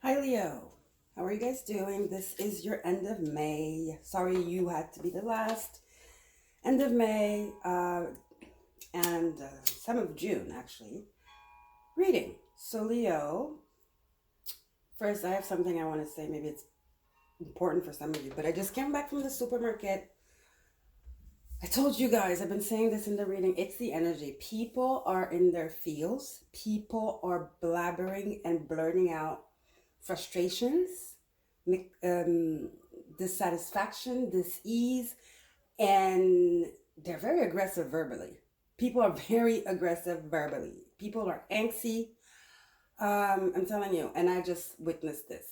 Hi Leo, how are you guys doing? This is your end of May. Sorry you had to be the last. End of May and some of June actually. Reading. So Leo, first I have something I want to say. Maybe it's important for some of you, but I just came back from the supermarket. I told you guys, I've been saying this in the reading, it's the energy. People are in their feels. People are blabbering and blurting out frustrations, um, dissatisfaction, dis-ease, and they're very aggressive verbally. People are very aggressive verbally. People are angsty. I'm telling you, and I just witnessed this.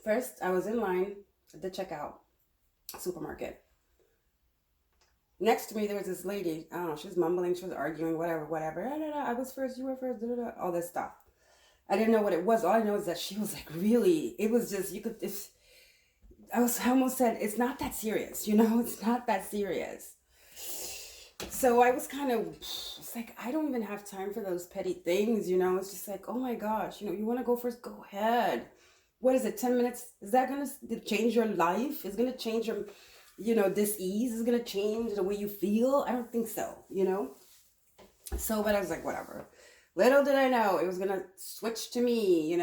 First, I was in line at the checkout supermarket. Next to me, there was this lady. I don't know. She was mumbling. She was arguing. Whatever, whatever. I was first. You were first. All this stuff. I didn't know what it was. All I know is that she was like really. It was just you could. I almost said it's not that serious. It's not that serious. So I was kind of. It's like I don't even have time for those petty things. It's just like, oh my gosh. You want to go first? Go ahead. What is it? 10 minutes? Is that gonna change your life? Is gonna change your dis-ease? Is gonna change the way you feel? I don't think so. So, but I was like, whatever. Little did I know it was gonna switch to me.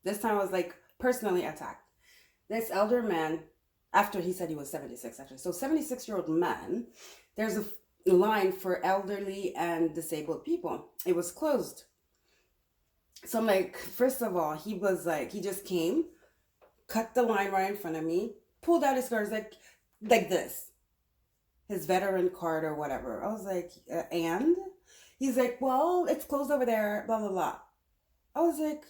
This time I was like personally attacked. This elder man, after he said he was 76 actually. So 76-year-old man, there's a line for elderly and disabled people. It was closed. So I'm like, first of all, he was like, he just came, cut the line right in front of me, pulled out his cards like this, his veteran card or whatever. I was like, and? He's like, well, it's closed over there, blah, blah, blah. I was like,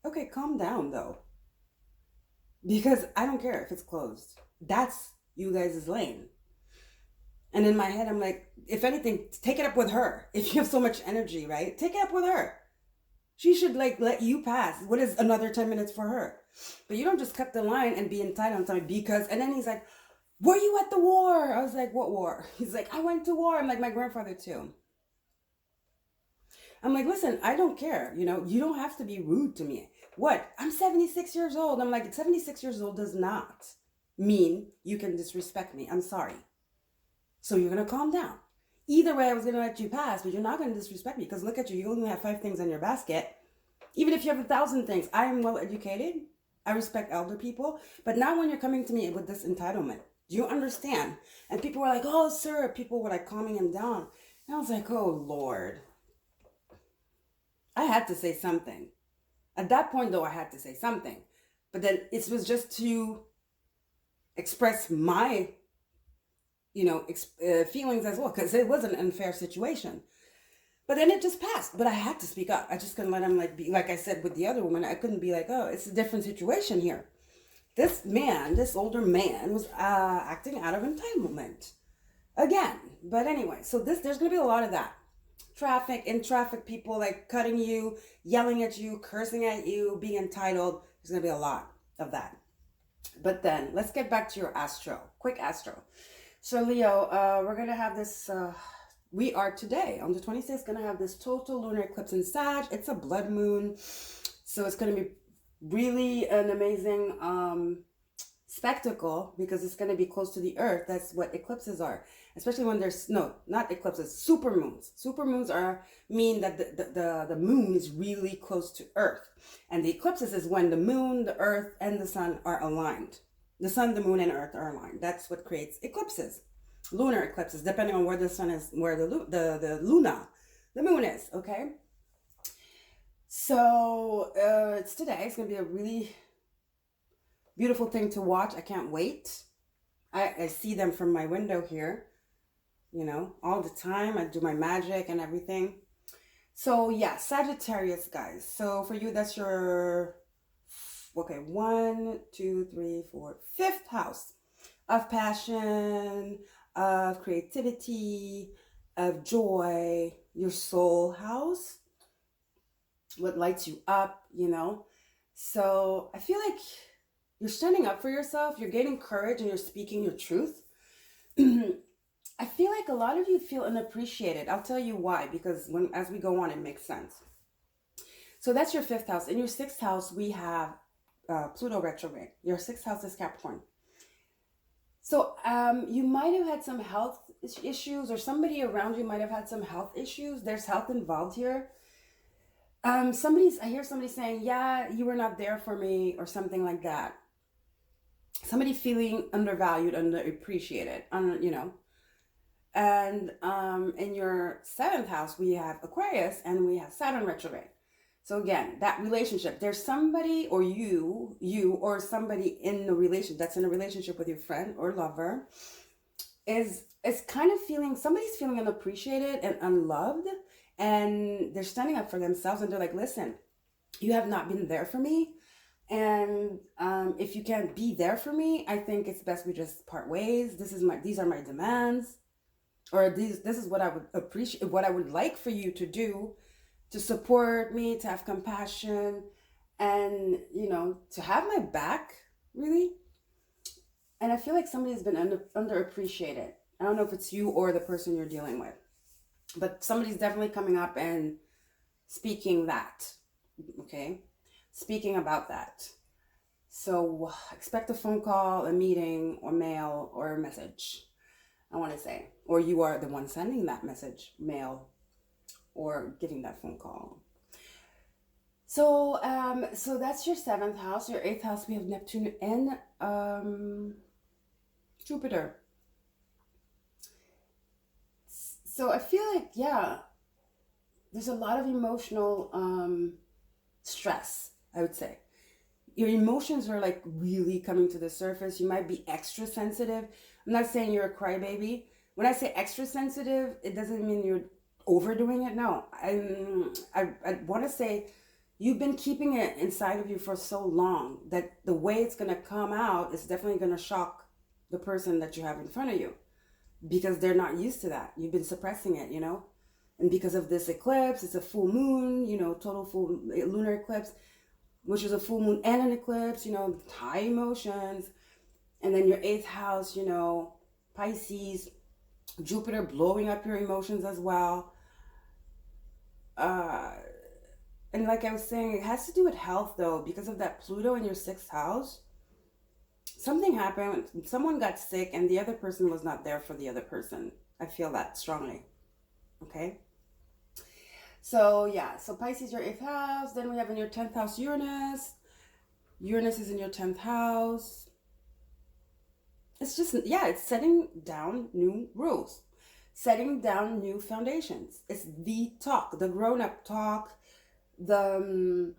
okay, calm down though. Because I don't care if it's closed. That's you guys' lane. And in my head, I'm like, if anything, take it up with her. If you have so much energy, right? Take it up with her. She should let you pass. What is another 10 minutes for her? But you don't just cut the line and be entitled to me because, and then he's like, were you at the war? I was like, what war? He's like, I went to war. I'm like, my grandfather too. I'm like, listen, I don't care. You don't have to be rude to me. What? I'm 76 years old. I'm like, 76 years old does not mean you can disrespect me. I'm sorry. So you're going to calm down. Either way, I was going to let you pass, but you're not going to disrespect me because look at you. You only have 5 things in your basket. Even if you have 1,000 things, I am well educated. I respect elder people. But not when you're coming to me with this entitlement. Do you understand? And people were like, oh, sir. People were like calming him down. And I was like, oh, Lord. I had to say something. At that point, though, I had to say something. But then it was just to express my, feelings as well, because it was an unfair situation. But then it just passed. But I had to speak up. I just couldn't let him be like I said with the other woman. I couldn't be like, oh, it's a different situation here. This older man, was acting out of entitlement again. But anyway, so there's gonna be a lot of that. In traffic, people like cutting you, yelling at you, cursing at you, being entitled. There's gonna be a lot of that. But then let's get back to your astro. Quick astro. So Leo, we're gonna have this. We are today on the 26th gonna have this total lunar eclipse in Sag. It's a blood moon, so it's gonna be really an amazing spectacle because it's going to be close to the earth. That's what eclipses are, especially when there's not eclipses, supermoons. Supermoons mean that the moon is really close to earth, and the eclipses is when the moon, the earth, and the sun are aligned. The sun, the moon, and earth are aligned. That's what creates eclipses, lunar eclipses, depending on where the sun is, where the moon is. Okay, so it's today. It's going to be a really beautiful thing to watch. I can't wait. I see them from my window here, all the time. I do my magic and everything. So yeah, Sagittarius, guys. So for you, that's your, okay, 1, 2, 3, 4, 5th house of passion, of creativity, of joy, your soul house, what lights you up, So I feel like you're standing up for yourself, you're gaining courage, and you're speaking your truth. I feel like a lot of you feel unappreciated. I'll tell you why, because as we go on, it makes sense. So that's your 5th house. In your 6th house, we have Pluto retrograde. Your 6th house is Capricorn. So you might have had some health issues, or somebody around you might have had some health issues. There's health involved here. I hear somebody saying, yeah, you were not there for me, or something like that. Somebody feeling undervalued, underappreciated, you know. And in your 7th house, we have Aquarius and we have Saturn retrograde. So again, that relationship, there's somebody, or you or somebody in the relationship that's in a relationship with your friend or lover is kind of somebody's feeling unappreciated and unloved, and they're standing up for themselves, and they're like, listen, you have not been there for me. And if you can't be there for me, I think it's best we just part ways. These are my demands, or this is what I would appreciate, what I would like for you to do, to support me, to have compassion, and, you know, to have my back, really. And I feel like somebody's been underappreciated. I don't know if it's you or the person you're dealing with, but somebody's definitely coming up and speaking that, okay? Speaking about that. So expect a phone call, a meeting, or mail, or a message, I want to say. Or you are the one sending that message, mail, or getting that phone call. So so that's your 7th house. Your 8th house, we have Neptune and Jupiter. So I feel like, yeah, there's a lot of emotional stress, I would say. Your emotions are like really coming to the surface. You might be extra sensitive. I'm not saying you're a crybaby. When I say extra sensitive, it doesn't mean you're overdoing it. No, I want to say you've been keeping it inside of you for so long that the way it's going to come out is definitely going to shock the person that you have in front of you, because they're not used to that. You've been suppressing it, you know, and because of this eclipse, it's a full moon, you know, total full lunar eclipse, which is a full moon and an eclipse, you know, high emotions. And then your 8th house, you know, Pisces, Jupiter blowing up your emotions as well. And like I was saying, it has to do with health though, because of that Pluto in your 6th house. Something happened, someone got sick, and the other person was not there for the other person. I feel that strongly. Okay? So yeah, so Pisces, your 8th house. Then we have in your 10th house Uranus. Uranus is in your 10th house. It's just, yeah, it's setting down new rules, setting down new foundations. It's the talk, the grown-up talk, the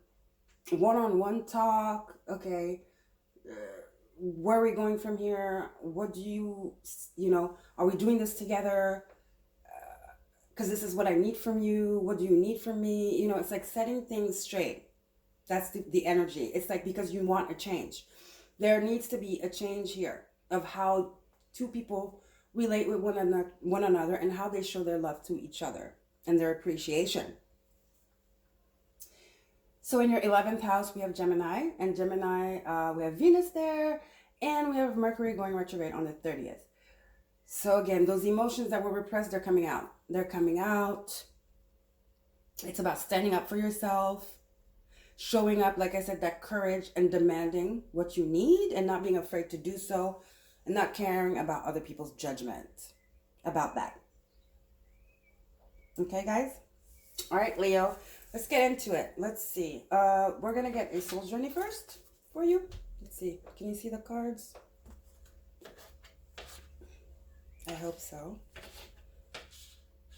one-on-one talk. Okay, where are we going from here? What do you know, are we doing this together? Because this is what I need from you. What do you need from me? You know, it's like setting things straight. That's the energy. It's like, because you want a change. There needs to be a change here of how two people relate with one another and how they show their love to each other and their appreciation. So in your 11th house, we have Gemini, and Gemini, we have Venus there, and we have Mercury going retrograde on the 30th. So again, those emotions that were repressed, they're coming out. They're coming out. It's about standing up for yourself, showing up, like I said, that courage, and demanding what you need and not being afraid to do so, and not caring about other people's judgment about that. Okay, guys? All right, Leo, let's get into it. Let's see. We're going to get a soul journey first for you. Let's see. Can you see the cards? I hope so.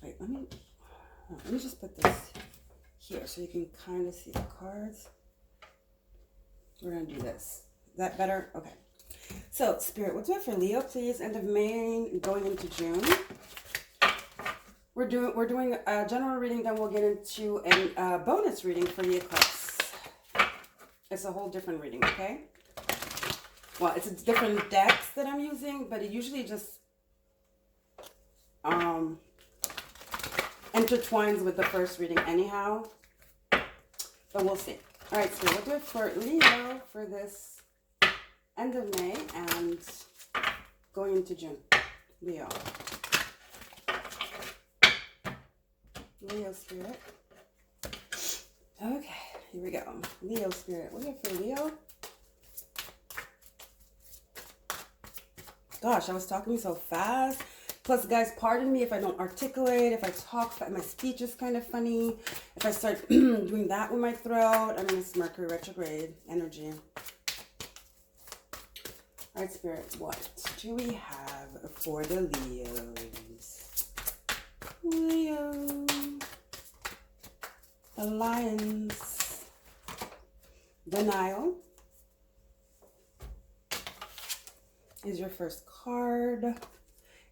Wait, let me just put this here so you can kind of see the cards. We're going to do this. Is that better? Okay. So, Spirit, we'll do it for Leo, please. End of May, going into June. We're doing a general reading, then we'll get into a bonus reading for the eclipse. It's a whole different reading, okay? Well, it's a different decks that I'm using, but it usually just intertwines with the first reading anyhow. But we'll see. All right, so we'll do it for Leo for this end of May and going into June. Leo, Spirit. Okay. Here we go. Leo spirit. What do you have for Leo? Gosh, I was talking so fast. Plus, guys, pardon me if I don't articulate, if I talk, my speech is kind of funny. If I start doing that with my throat, I mean, it's Mercury retrograde energy. All right, Spirit, what do we have for the Leos? Leo. The Lions. Denial is your first card. It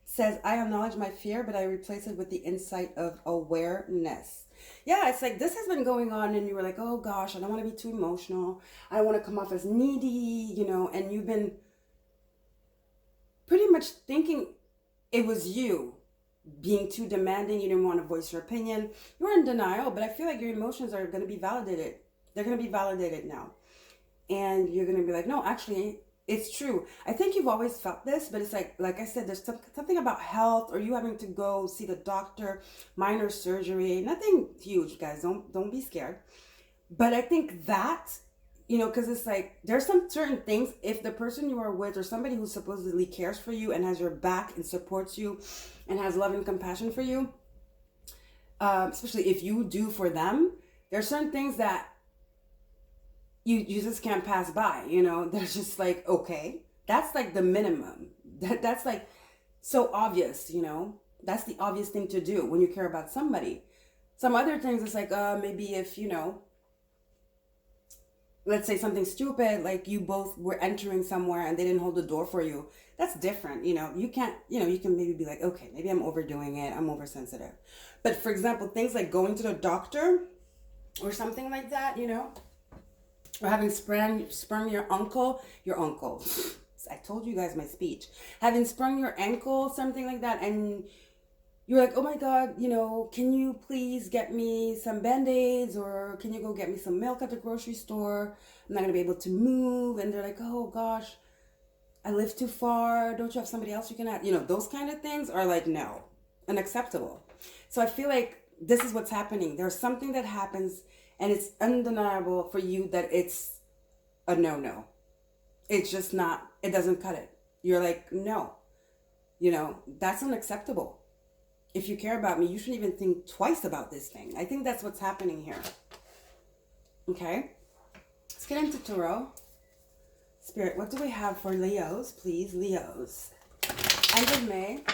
says, I acknowledge my fear, but I replace it with the insight of awareness. Yeah, it's like this has been going on and you were like, oh gosh, I don't want to be too emotional. I don't want to come off as needy, you know, and you've been pretty much thinking it was you being too demanding. You didn't want to voice your opinion. You were in denial, but I feel like your emotions are going to be validated. They're going to be validated now. And you're going to be like, no, actually, it's true. I think you've always felt this, but it's like I said, there's something about health or you having to go see the doctor, minor surgery, nothing huge, guys. Don't be scared. But I think that, you know, because it's like there's some certain things, if the person you are with or somebody who supposedly cares for you and has your back and supports you and has love and compassion for you, especially if you do for them, there's certain things that you just can't pass by, you know. There's just like, okay, that's like the minimum. That's like so obvious, you know. That's the obvious thing to do when you care about somebody. Some other things, it's like, maybe if, you know, let's say something stupid, like you both were entering somewhere and they didn't hold the door for you. That's different, you know. You can't, you know, you can maybe be like, okay, maybe I'm overdoing it. I'm oversensitive. But for example, things like going to the doctor or something like that, you know, or having sprung your uncle. I told you guys my speech. Having sprung your ankle, something like that, and you're like, oh my God, you know, can you please get me some Band-Aids, or can you go get me some milk at the grocery store? I'm not gonna be able to move. And they're like, oh gosh, I live too far. Don't you have somebody else you can have? You know, those kind of things are like, no, unacceptable. So I feel like this is what's happening. There's something that happens and it's undeniable for you that it's a no-no. It's just not, it doesn't cut it. You're like, no, you know, that's unacceptable. If you care about me, you shouldn't even think twice about this thing. I think that's what's happening here. Okay, let's get into tarot. Spirit, what do we have for Leos, please? Leos. End of May.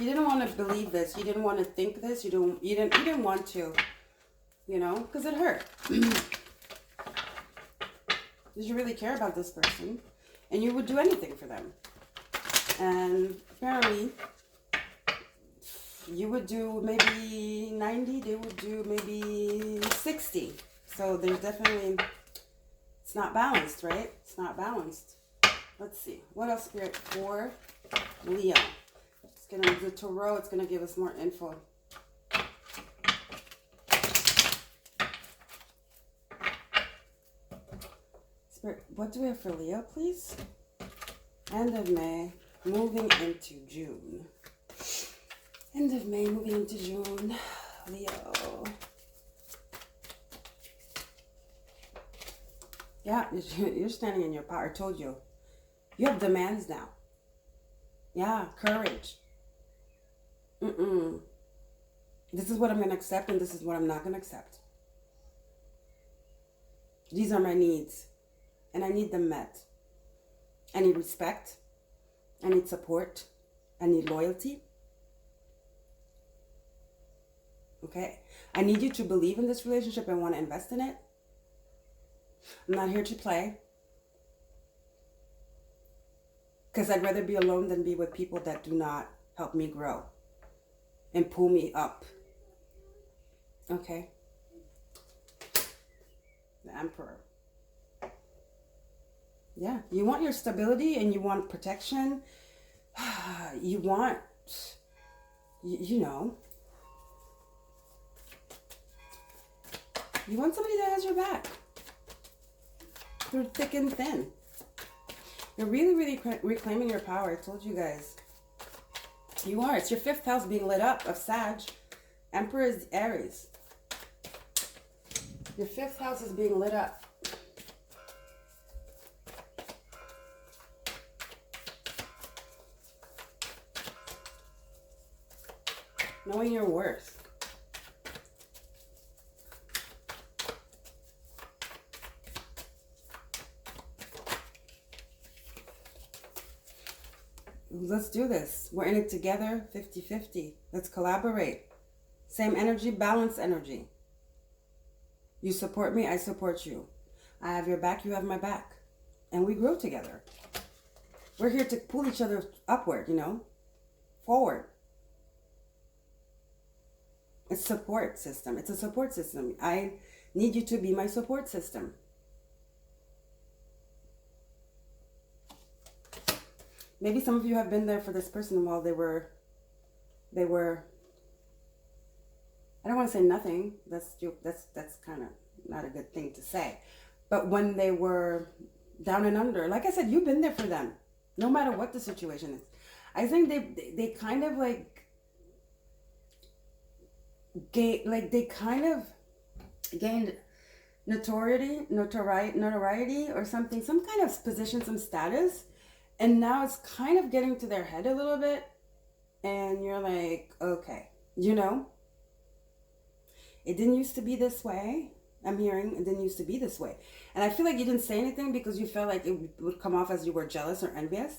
You didn't want to believe this. You didn't want to think this. You didn't want to, you know, because it hurt. Did you really care about this person? And you would do anything for them. And apparently, you would do maybe 90, they would do maybe 60. So there's definitely, it's not balanced, right? It's not balanced. Let's see. What else, Spirit, for Leo? The tarot, it's going to give us more info. Spirit, what do we have for Leo, please? End of May, moving into June. End of May, moving into June. Leo. Yeah, you're standing in your power. I told you. You have demands now. Yeah, courage. This is what I'm going to accept and this is what I'm not going to accept. These are my needs and I need them met. I need respect. I need support. I need loyalty. Okay. I need you to believe in this relationship and want to invest in it. I'm not here to play. Because I'd rather be alone than be with people that do not help me grow and pull me up. Okay. The Emperor. Yeah. You want your stability and you want protection. You want, you know, you want somebody that has your back through thick and thin. You're really, really reclaiming your power. I told you guys. You are. It's your 5th house being lit up of Sag. Emperor is Aries. Your 5th house is being lit up. Knowing your worth. Let's do this. We're in it together, 50-50. Let's collaborate. Same energy, balanced energy. You support me, I support you. I have your back, you have my back. And we grow together. We're here to pull each other upward, you know, forward. It's support system. It's a support system. I need you to be my support system. Maybe some of you have been there for this person while they were, I don't want to say nothing. That's kind of not a good thing to say. But when they were down and under, like I said, you've been there for them, no matter what the situation is. I think they kind of like, they kind of gained notoriety or something, some kind of position, some status. And now it's kind of getting to their head a little bit. And you're like, okay, you know, it didn't used to be this way. I'm hearing it didn't used to be this way. And I feel like you didn't say anything because you felt like it would come off as you were jealous or envious.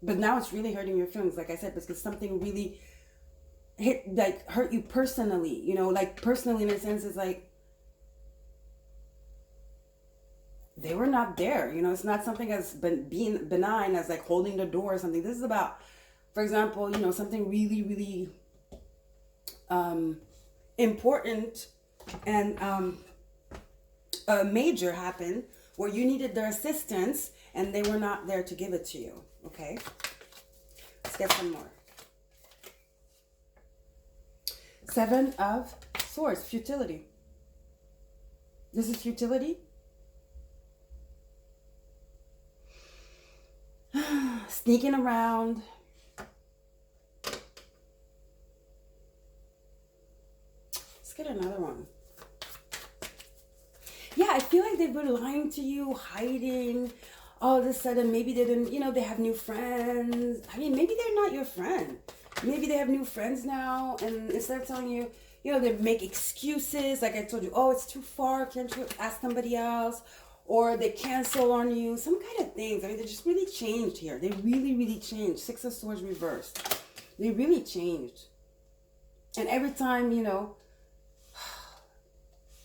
But now it's really hurting your feelings, like I said, because something really hurt you personally, you know, like personally in a sense, it's like, they were not there, you know. It's not something as being benign as like holding the door or something. This is about, for example, you know, something really, really important and major happened where you needed their assistance and they were not there to give it to you. Okay, let's get some more. 7 of Swords, futility. This is futility. Sneaking around. Let's get another one. Yeah, I feel like they've been lying to you, hiding. All of a sudden, maybe they didn't, you know, they have new friends. I mean, maybe they're not your friend. Maybe they have new friends now, and instead of telling you, you know, they make excuses. Like I told you, oh, it's too far. Can't you ask somebody else? Or they cancel on you, some kind of things. I mean, they just really changed here. They really, really changed. 6 of Swords reversed. They really changed. And every time, you know,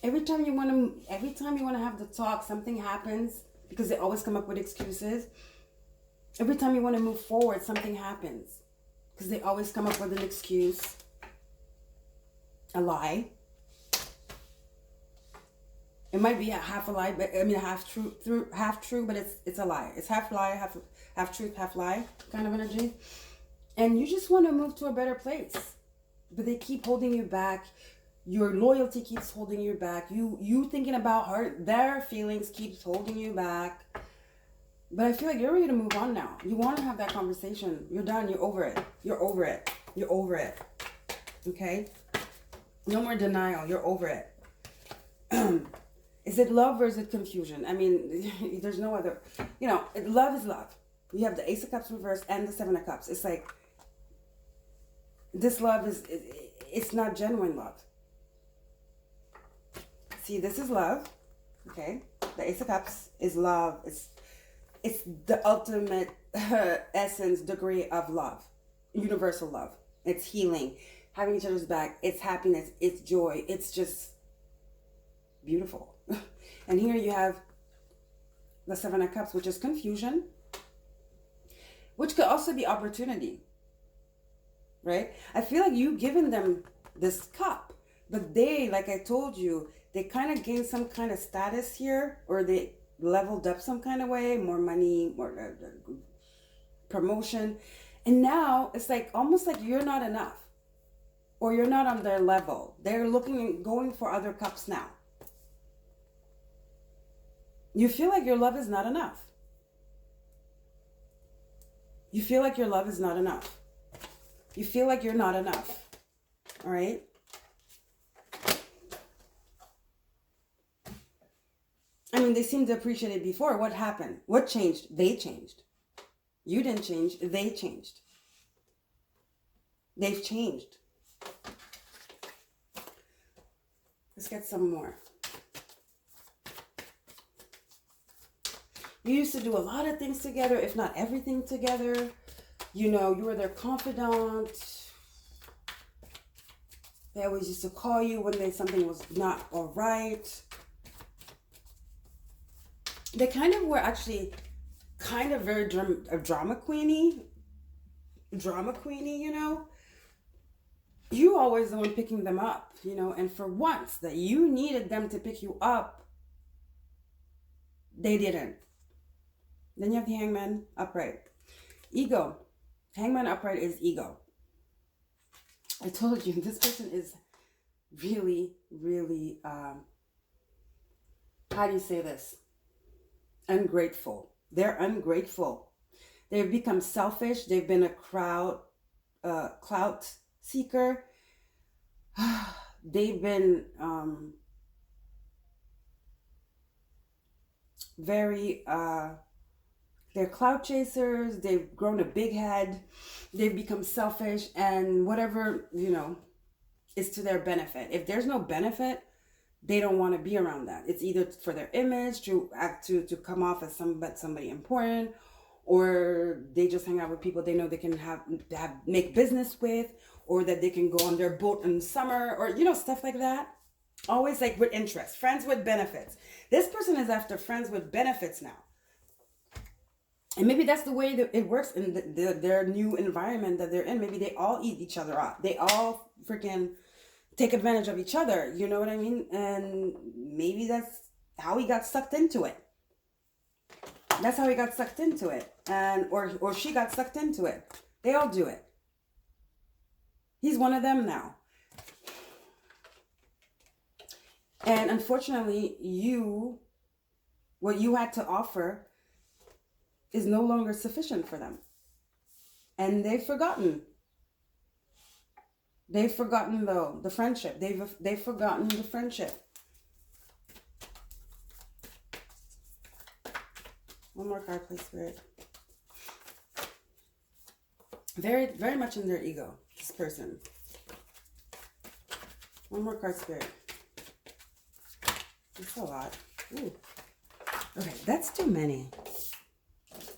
every time you want to have the talk, something happens because they always come up with excuses. Every time you want to move forward, something happens because they always come up with an excuse, a lie. It might be a half a lie, but I mean half true, but it's a lie. It's half lie, half truth, half lie kind of energy. And you just want to move to a better place, but they keep holding you back. Your loyalty keeps holding you back. You thinking about their feelings keeps holding you back. But I feel like you're ready to move on now. You want to have that conversation. You're done. You're over it. You're over it. You're over it. Okay? No more denial. You're over it. Is it love or is it confusion? I mean, there's no other, you know, love is love. You have the Ace of Cups reversed and the 7 of Cups. It's like, this love it's not genuine love. See, this is love, okay? The Ace of Cups is love. It's the ultimate essence, degree of love. Universal love. It's healing, having each other's back. It's happiness. It's joy. It's just beautiful. And here you have the 7 of Cups, which is confusion, which could also be opportunity, right? I feel like you've given them this cup, but they, like I told you, they kind of gained some kind of status here, or they leveled up some kind of way, more money, more promotion. And now it's like almost like you're not enough, or you're not on their level. They're looking and going for other cups now. You feel like your love is not enough. You feel like your love is not enough. You feel like you're not enough. All right? I mean, they seemed to appreciate it before. What happened? What changed? They changed. You didn't change. They changed. They've changed. Let's get some more. You used to do a lot of things together, if not everything together. You know, you were their confidant. They always used to call you when something was not all right. They kind of were actually kind of very drama queenie, you know. You always the one picking them up, you know, and for once that you needed them to pick you up, they didn't. Then you have the Hangman upright. Ego. Hangman upright is ego. I told you, this person is really, really, how do you say this? Ungrateful. They're ungrateful. They've become selfish. They've been a clout seeker. They've been very, they're clout chasers. They've grown a big head. They've become selfish, and whatever, you know, is to their benefit. If there's no benefit, they don't want to be around that. It's either for their image, to come off as somebody important, or they just hang out with people they know they can make business with, or that they can go on their boat in summer, or, you know, stuff like that. Always like with interest, friends with benefits. This person is after friends with benefits now. And maybe that's the way that it works in their new environment that they're in. Maybe they all eat each other up. They all freaking take advantage of each other. You know what I mean? And maybe that's how he got sucked into it. That's how he got sucked into it. And or she got sucked into it. They all do it. He's one of them now. And unfortunately, what you had to offer is no longer sufficient for them. And they've forgotten. They've forgotten, though, the friendship. They've forgotten the friendship. One more card, please, Spirit. Very, very much in their ego, this person. One more card, Spirit. That's a lot. Ooh. Okay, that's too many.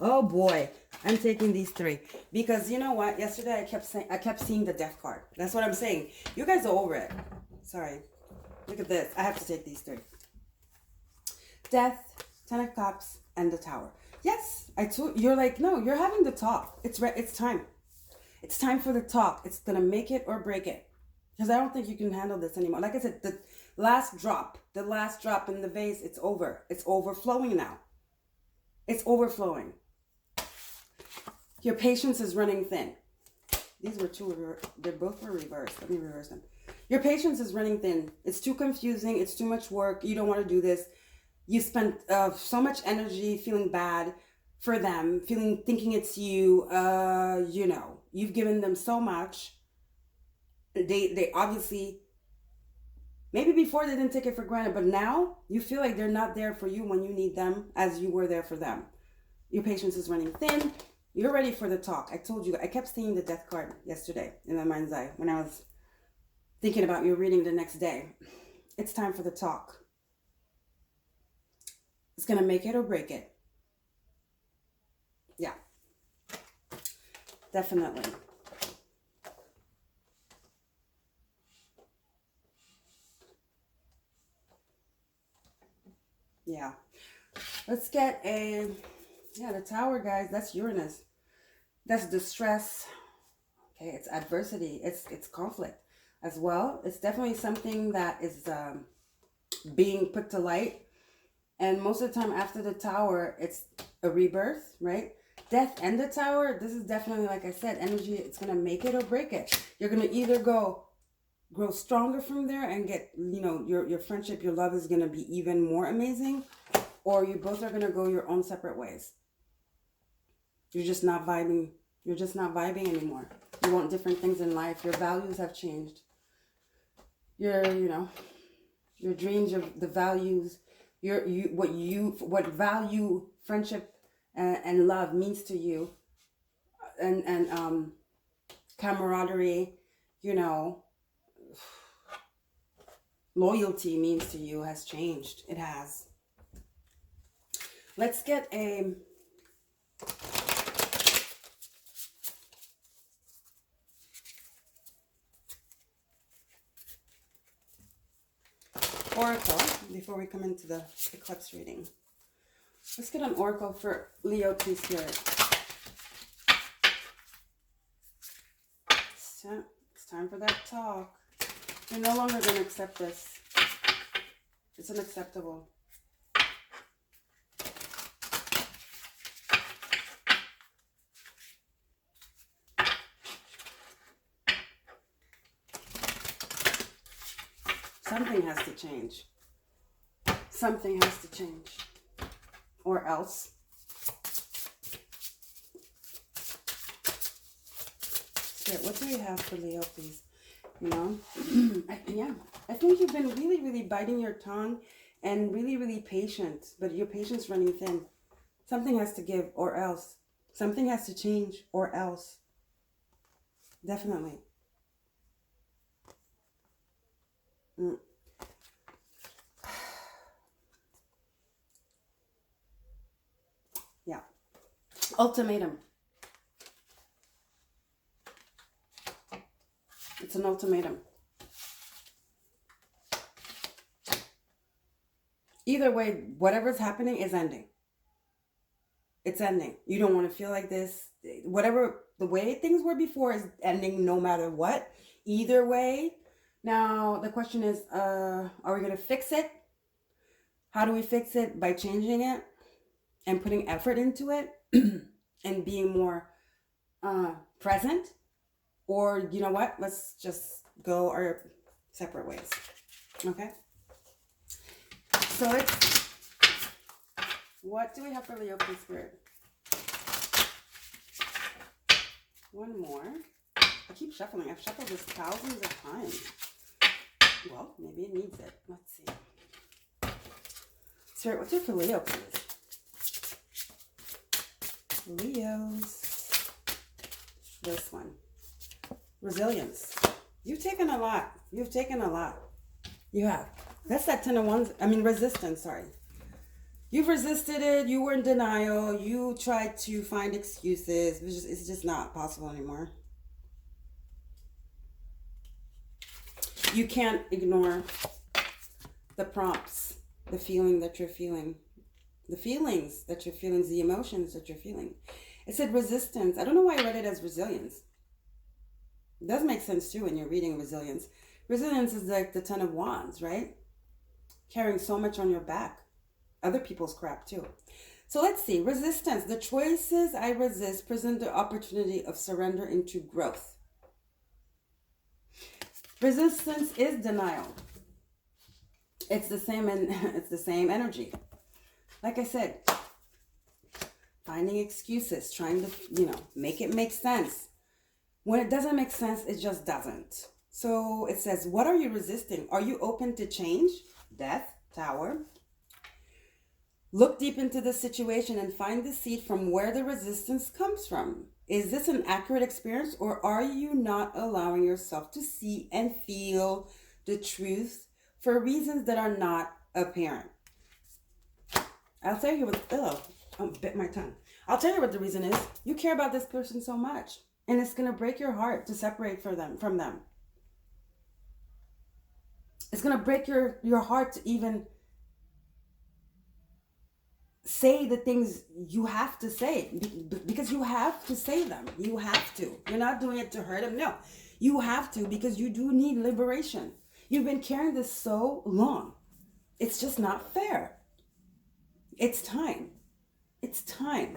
Oh boy, I'm taking these 3 because you know what? Yesterday I kept seeing the Death card. That's what I'm saying. You guys are over it. Sorry. Look at this. I have to take these 3. Death, 10 of Cups, and the Tower. Yes, you're like, no, you're having the talk. It's time. It's time for the talk. It's gonna make it or break it. Because I don't think you can handle this anymore. Like I said, the last drop in the vase, it's over. It's overflowing now. It's overflowing. Your patience is running thin. These were they both were reversed. Let me reverse them. Your patience is running thin. It's too confusing. It's too much work. You don't want to do this. You spent so much energy feeling bad for them, thinking it's you. You know, you've given them so much. They obviously, maybe before they didn't take it for granted, but now you feel like they're not there for you when you need them as you were there for them. Your patience is running thin. You're ready for the talk. I told you, I kept seeing the Death card yesterday in my mind's eye when I was thinking about your reading the next day. It's time for the talk. It's going to make it or break it. Yeah. Definitely. Yeah. Let's get the Tower, guys. That's Uranus. That's distress. Okay, it's adversity. It's conflict as well. It's definitely something that is being put to light. And most of the time after the Tower, it's a rebirth, right? Death and the Tower, this is definitely, like I said, energy. It's going to make it or break it. You're going to either grow stronger from there and get, you know, your friendship, your love is going to be even more amazing. or you both are going to go your own separate ways. You're just not vibing. You're just not vibing anymore. You want different things in life. Your values have changed. Your dreams, the values, what value friendship and love means to you, and camaraderie, loyalty means to you has changed. It has. Let's get a oracle before we come into the eclipse reading. Let's get an oracle for Leo T Spirit. It's time for that talk. You're no longer going to accept this. It's unacceptable. Something has to change. Something has to change. Or else. Spirit, what do we have for Leo, please? I think you've been really, really biting your tongue and really, really patient, but your patience running thin. Something has to give, or else. Something has to change, or else. Definitely. Yeah. Ultimatum. It's an ultimatum. Either way, whatever's happening is ending. It's ending. You don't want to feel like this. Whatever, the way things were before is ending no matter what. Either way. Now, the question is, are we going to fix it? How do we fix it? By changing it and putting effort into it and being more present? Or, you know what? Let's just go our separate ways. Okay? So what do we have for Leo, please, Spirit? One more. I keep shuffling. I've shuffled this thousands of times. Well, maybe it needs it. Let's see. Spirit, what's it for Leo, please? Leos. This one. Resilience. You've taken a lot. You've taken a lot. You have. That's that 10 of Wands. I mean, resistance, sorry. You've resisted it. You were in denial. You tried to find excuses. It's just not possible anymore. You can't ignore the prompts, the feeling that you're feeling, the feelings that you're feeling, the emotions that you're feeling. It said resistance. I don't know why I read it as resilience. It does make sense too when you're reading resilience. Resilience is like the 10 of Wands, right? Carrying so much on your back. Other people's crap too. So let's see. Resistance. The choices I resist present the opportunity of surrender into growth. Resistance is denial. It's the same it's the same energy. Like I said, finding excuses, trying to, make it make sense. When it doesn't make sense, it just doesn't. So it says, what are you resisting? Are you open to change? Death, Tower. Look deep into the situation and find the seed from where the resistance comes from. Is this an accurate experience, or are you not allowing yourself to see and feel the truth for reasons that are not apparent? I'll tell you what, I bit my tongue. I'll tell you what the reason is. You care about this person so much, and it's going to break your heart to separate from them. It's going to break your heart to even say the things you have to say, because you have to say them. You have to. You're not doing it to hurt him. No, you have to, because you do need liberation. You've been carrying this so long. It's just not fair. It's time. It's time.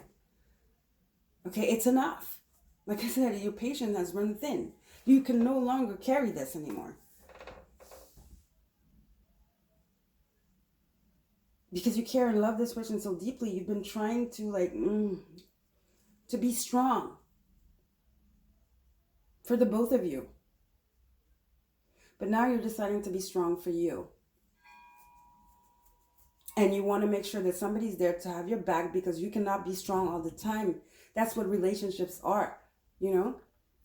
Okay, it's enough. Like I said, your patience has run thin. You can no longer carry this anymore. because you care and love this person so deeply, you've been trying to like, to be strong for the both of you. But now you're deciding to be strong for you. And you want to make sure that somebody's there to have your back, because you cannot be strong all the time. That's what relationships are, you know?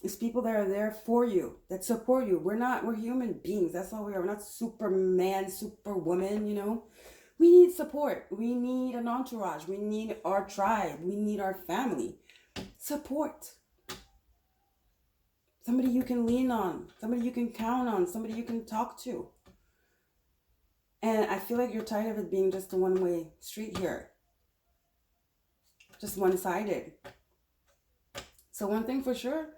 It's people that are there for you, that support you. We're human beings. That's all we are. We're not Superman, Superwoman, you know? We need support. We need an entourage. We need our tribe. We need our family. Support. Somebody you can lean on. Somebody you can count on. Somebody you can talk to. And I feel like you're tired of it being just a one-way street here. Just one-sided. So one thing for sure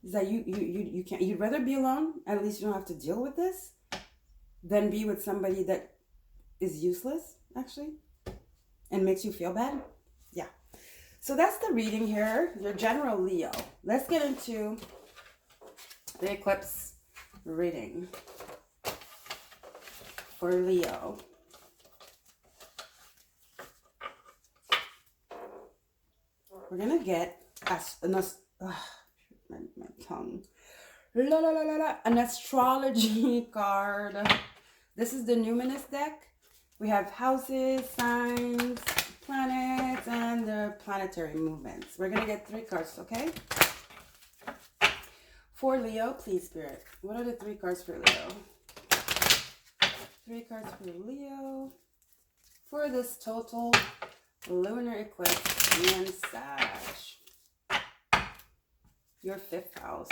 is that you can't, you'd rather be alone, at least you don't have to deal with this, than be with somebody that is useless, actually, and makes you feel bad. Yeah. So that's the reading here, your general Leo. Let's get into the eclipse reading for Leo. We're gonna get my tongue. An astrology card. This is the numinous deck. We have houses, signs, planets, and the planetary movements. We're gonna get 3 cards, okay? For Leo, please, Spirit. What are the 3 cards for Leo? 3 cards for Leo for this total lunar eclipse in Sag. Your 5th house.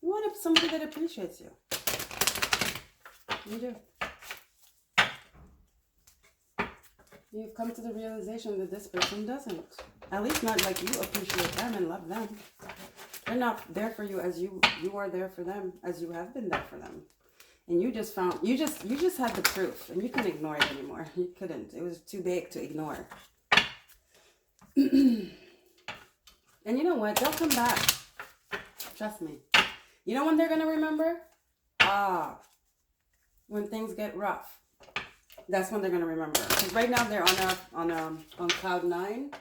You want somebody that appreciates you. You do. You've come to the realization that this person doesn't. At least not like you appreciate them and love them. They're not there for you as you are there for them, as you have been there for them. And you just found, you just had the proof, and you couldn't ignore it anymore. You couldn't. It was too big to ignore. And you know what? They'll come back. Trust me. You know when they're going to remember? When things get rough. That's when they're going to remember. Because right now they're on cloud 9.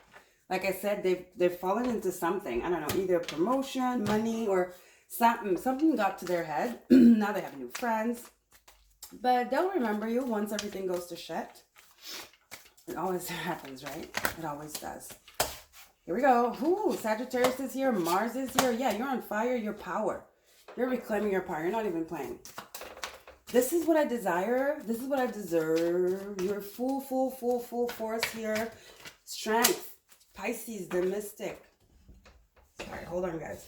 Like I said, they've fallen into something. I don't know, either promotion, money, or something. Something got to their head. Now they have new friends. But they'll remember you once everything goes to shit. It always happens, right? It always does. Here we go. Ooh, Sagittarius is here. Mars is here. Yeah, you're on fire. Your power. You're reclaiming your power. You're not even playing. This is what I desire. This is what I deserve. You're full force here. Strength. Pisces, the mystic. Sorry, hold on, guys.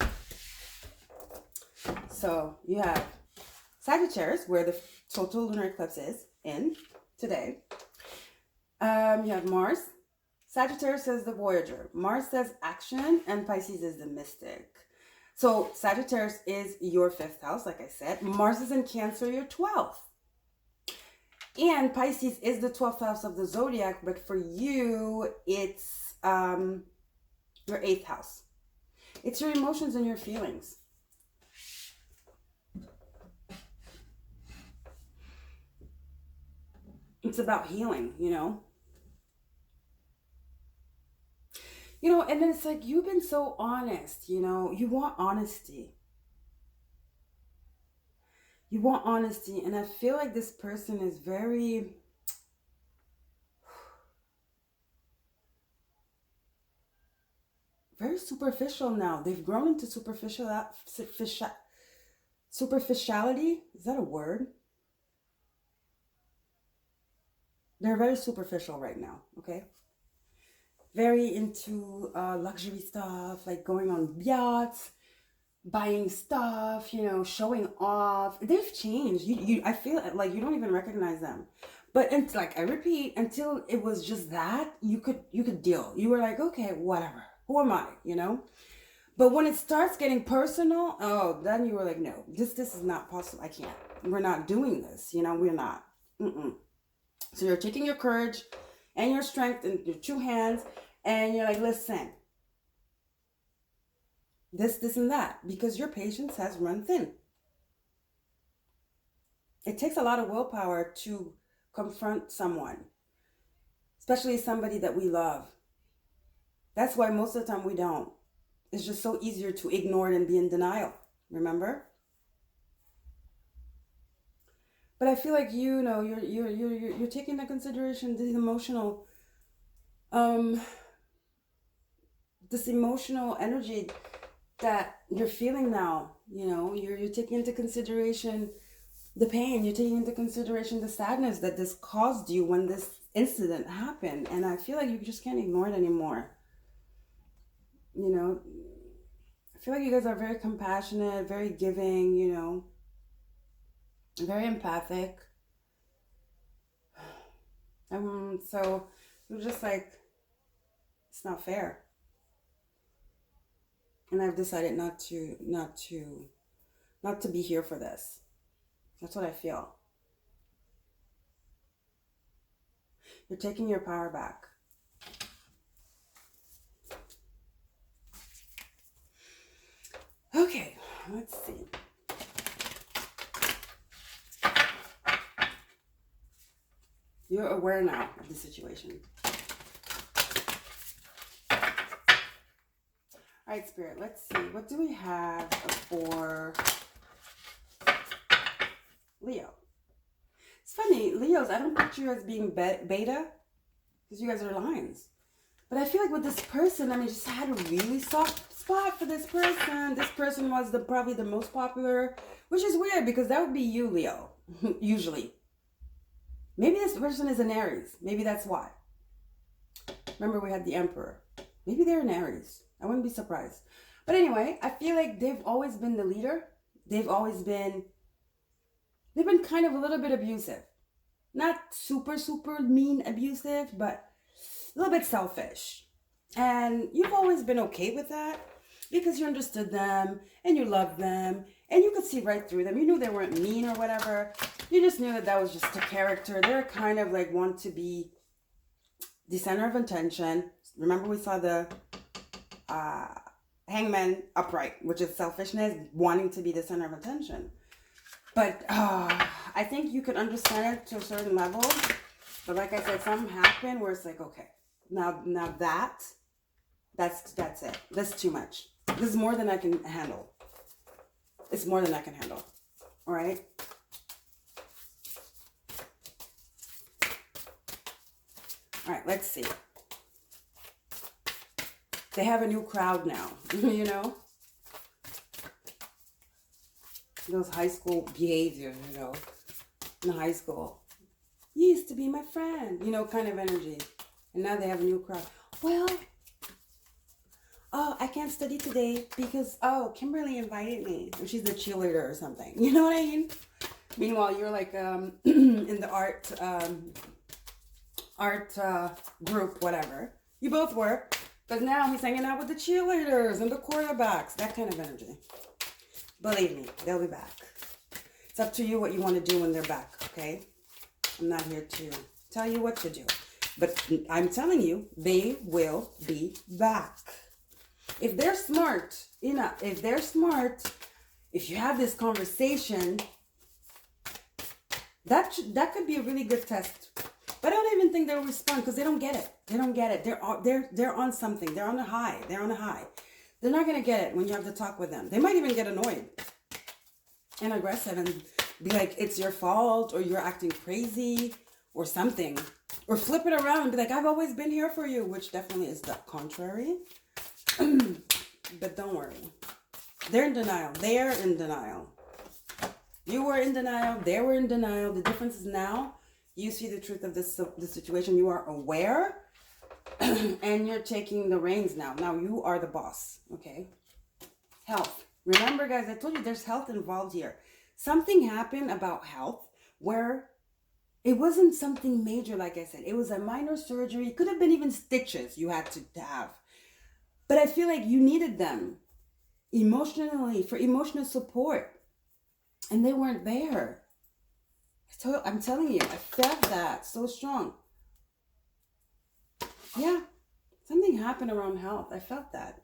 So you have Sagittarius, where the total lunar eclipse is in today. You have Mars. Sagittarius says the voyager. Mars says action, and Pisces is the mystic. So Sagittarius is your 5th house, like I said. Mars is in Cancer, your 12th. And Pisces is the 12th house of the zodiac, but for you, it's your 8th house. It's your emotions and your feelings. It's about healing, you know. You know, and then it's like, you've been so honest, you know. You want honesty. You want honesty. And I feel like this person is very superficial now. They've grown into superficiality. Is that a word? They're very superficial right now, okay? Very into luxury stuff, like going on yachts, buying stuff, you know, showing off. They've changed. I feel like you don't even recognize them. But it's like, I repeat, until it was just that, you could deal. You were like, okay, whatever. Who am I, you know? But when it starts getting personal, oh, then you were like, no, this is not possible. I can't. We're not doing this, you know? We're not. So you're taking your courage and your strength in your 2 hands, and you're like, listen, this and that, because your patience has run thin. It takes a lot of willpower to confront someone, especially somebody that we love. That's why most of the time we don't. It's just so easier to ignore it and be in denial. Remember? But I feel like you're taking into consideration the emotional, this emotional energy that you're feeling now. You're taking into consideration the pain. You're taking into consideration the sadness that this caused you when this incident happened. And I feel like you just can't ignore it anymore. I feel like you guys are very compassionate, very giving, very empathic. So you're just like, it's not fair. And I've decided not to be here for this. That's what I feel. You're taking your power back. Okay, let's see. You're aware now of the situation. All right, Spirit, let's see. What do we have for Leo? It's funny, Leos, I don't picture you as being beta because you guys are lions. But I feel like with this person, just had a really soft spot for this person. This person was probably the most popular, which is weird because that would be you, Leo, usually. Maybe this person is an Aries. Maybe that's why. Remember, we had the Emperor. Maybe they're an Aries. I wouldn't be surprised. But anyway, I feel like they've always been the leader. They've been kind of a little bit abusive. Not super, super mean abusive, but a little bit selfish. And you've always been okay with that because you understood them and you loved them and you could see right through them. You knew they weren't mean or whatever. You just knew that was just a character. They're kind of like want to be the center of attention. Remember we saw the hangman upright, which is selfishness, wanting to be the center of attention. But I think you could understand it to a certain level. But like I said, something happened where it's like, okay, now that's it. That's too much. This is more than I can handle. It's more than I can handle. All right? All right, let's see. They have a new crowd now, Those high school behaviors, in high school. You used to be my friend, kind of energy. And now they have a new crowd. Well, I can't study today because, Kimberly invited me. Or she's the cheerleader or something. You know what I mean? Meanwhile, you're like in the art group, whatever. You both were. But now he's hanging out with the cheerleaders and the quarterbacks. That kind of energy. Believe me, they'll be back. It's up to you what you want to do when they're back, okay? I'm not here to tell you what to do. But I'm telling you, they will be back. If they're smart enough, if you have this conversation, that could be a really good test. But I don't even think they'll respond because they don't get it. They don't get it. They're on something. They're on a high. They're not going to get it when you have to talk with them. They might even get annoyed and aggressive and be like, it's your fault or you're acting crazy or something. Or flip it around and be like, I've always been here for you, which definitely is the contrary. But don't worry. They're in denial. You were in denial. They were in denial. The difference is now you see the truth of the situation. You are aware and you're taking the reins now. Now you are the boss. Okay. Health. Remember, guys, I told you there's health involved here. Something happened about health where it wasn't something major, like I said. It was a minor surgery. It could have been even stitches you had to have. But I feel like you needed them emotionally, for emotional support. And they weren't there. I'm telling you, I felt that so strong. Yeah, something happened around health. I felt that.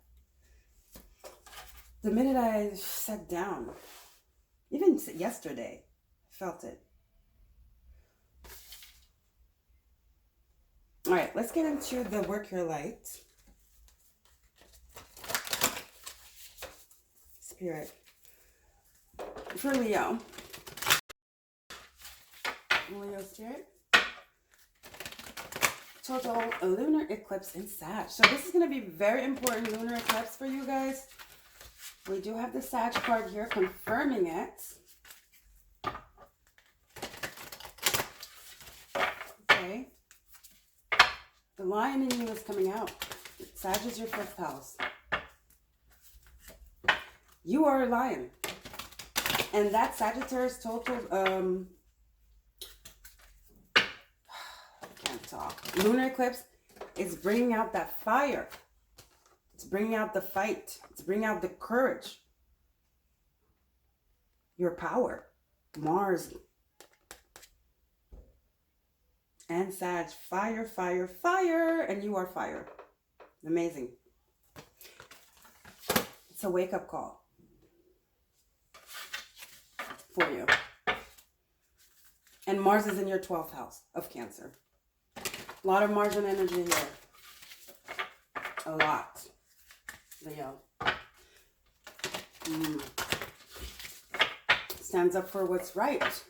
The minute I sat down, even yesterday, I felt it. All right, let's get into the work your light. Spirit. For Leo. Leo Spirit. Total lunar eclipse in Sag. So this is going to be very important lunar eclipse for you guys. We do have the Sag card here confirming it. Okay. The lion in you is coming out. Sag is your 5th house. You are a lion. And that Sagittarius total, can't talk. Lunar eclipse is bringing out that fire. It's bringing out the fight. It's bringing out the courage. Your power. Mars. And Sag. Fire, fire, fire. And you are fire. Amazing. It's a wake-up call for you. And Mars is in your 12th house of Cancer. A lot of Martian energy here. A lot. Leo. Stands up for what's right.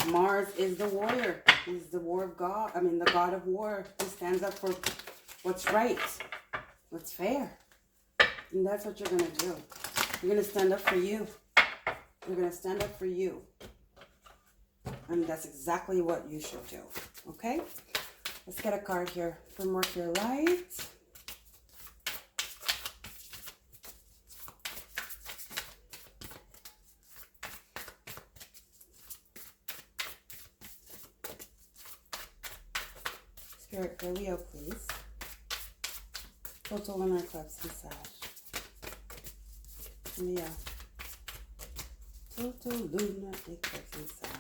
Mars is the warrior. He's the war of God. I mean, the god of war. He stands up for what's right. What's fair. And that's what you're going to do. You're going to stand up for you. You're going to stand up for you. And that's exactly what you should do. Okay? Let's get a card here from Work Your Light. Spirit for Leo, please. Total lunar eclipse in Sag. Leo. Total lunar eclipse in Sag.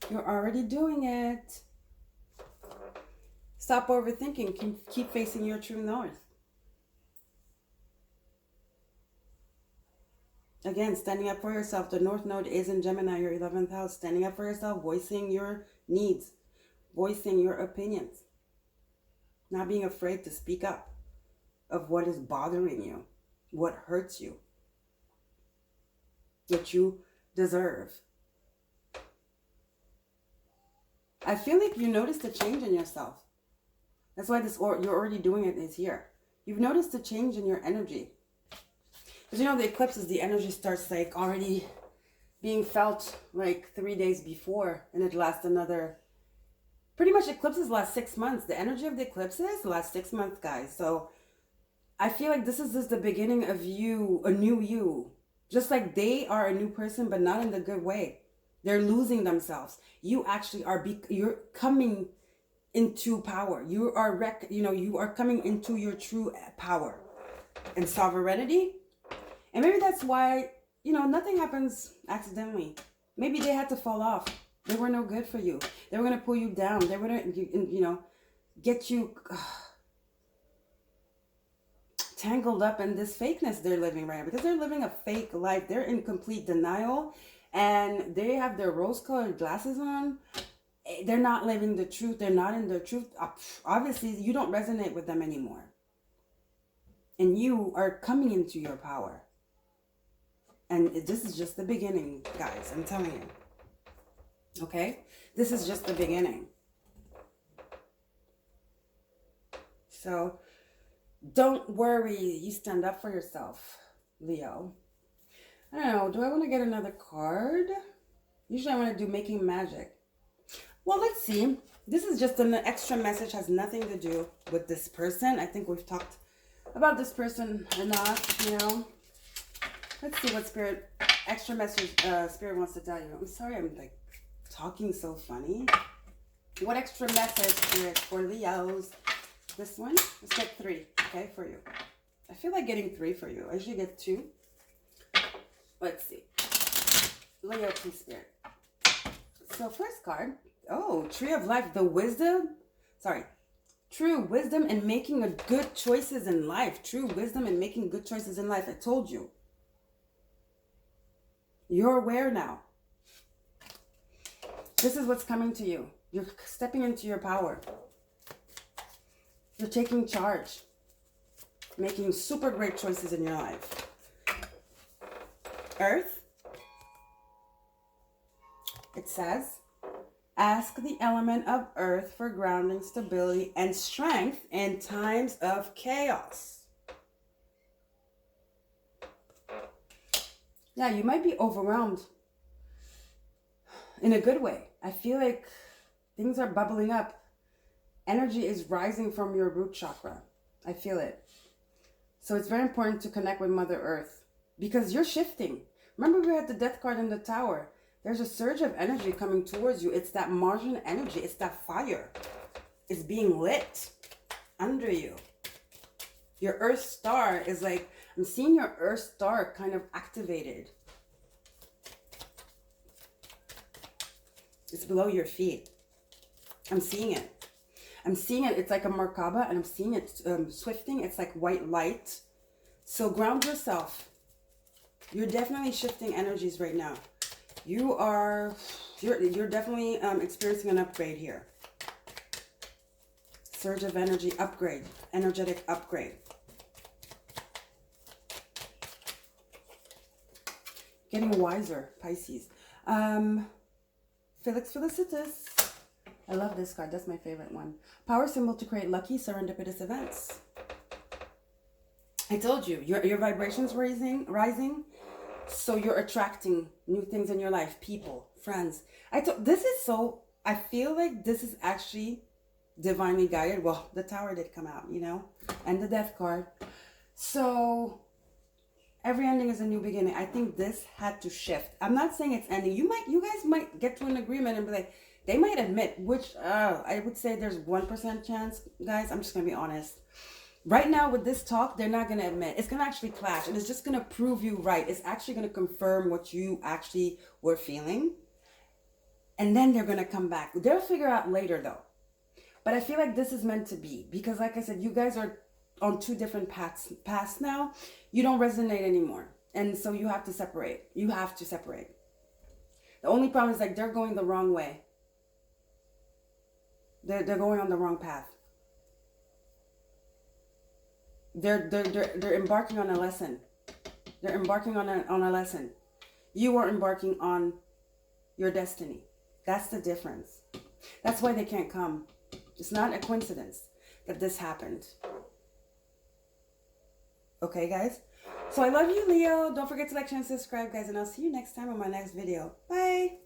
You're already doing it. Stop overthinking. Keep facing your true north. Again, standing up for yourself. The North Node is in Gemini, your 11th house. Standing up for yourself, voicing your needs, voicing your opinions. Not being afraid to speak up of what is bothering you, what hurts you, that you deserve. I feel like you noticed a change in yourself. That's why you're already doing it is here. You've noticed a change in your energy. Because you know the eclipses, the energy starts like already being felt like 3 days before, and it lasts another, pretty much eclipses last 6 months. The energy of the eclipses last 6 months, guys. So I feel like this is just the beginning of you, a new you. Just like they are a new person, but not in the good way. They're losing themselves. You actually are, you're coming into power. You are coming into your true power and sovereignty. And maybe that's why, nothing happens accidentally. Maybe they had to fall off. They were no good for you. They were going to pull you down. They were going to, get you tangled up in this fakeness they're living right now. Because they're living a fake life. They're in complete denial. And they have their rose-colored glasses on. They're not living the truth. They're not in their truth. Obviously, you don't resonate with them anymore. And you are coming into your power. And this is just the beginning, guys. I'm telling you. Okay? This is just the beginning. So, don't worry. You stand up for yourself, Leo. I don't know. Do I want to get another card? Usually I want to do Making Magic. Well, let's see. This is just an extra message. Has nothing to do with this person. I think we've talked about this person enough, Let's see what extra message Spirit wants to tell you. I'm sorry I'm like talking so funny. What extra message, Spirit, for Leos? This one? Let's get 3, okay, for you. I feel like getting 3 for you. I usually get 2. Let's see. Leo, please, Spirit. So first card. Oh, Tree of Life. True wisdom and making good choices in life. True wisdom and making good choices in life. I told you. You're aware now. This is what's coming to you. You're stepping into your power. You're taking charge. Making super great choices in your life. Earth. It says, ask the element of earth for grounding, stability, and strength in times of chaos. Yeah, you might be overwhelmed in a good way. I feel like things are bubbling up. Energy is rising from your root chakra. I feel it. So it's very important to connect with Mother Earth because you're shifting. Remember we had the Death card in the Tower. There's a surge of energy coming towards you. It's that Martian energy. It's that fire. It's being lit under you. Your Earth star is like, I'm seeing your Earth star kind of activated. It's below your feet. I'm seeing it. I'm seeing it. It's like a Merkaba, and I'm seeing it swifting. It's like white light. So ground yourself. You're definitely shifting energies right now. You're definitely experiencing an upgrade here. Surge of energy, upgrade, energetic upgrade. Getting wiser, Pisces. Felix Felicitas. I love this card. That's my favorite one. Power symbol to create lucky, serendipitous events. I told you, your vibration's rising. So you're attracting new things in your life, people, friends. I feel like this is actually divinely guided. Well, the Tower did come out, you know, and the Death card. So every ending is a new beginning. I think this had to shift. I'm not saying it's ending. You guys might get to an agreement and be like, they might admit, which I would say there's 1% chance, guys. I'm just going to be honest. Right now with this talk, they're not going to admit. It's going to actually clash, and it's just going to prove you right. It's actually going to confirm what you actually were feeling. And then they're going to come back. They'll figure out later though. But I feel like this is meant to be, because like I said, you guys are on two different paths now. You don't resonate anymore. And so you have to separate. You have to separate. The only problem is like they're going the wrong way. They're going on the wrong path. They're embarking on a lesson. They're embarking on a lesson. You are embarking on your destiny. That's the difference. That's why they can't come. It's not a coincidence that this happened. Okay, guys? So I love you, Leo. Don't forget to like, share, and subscribe, guys. And I'll see you next time on my next video. Bye.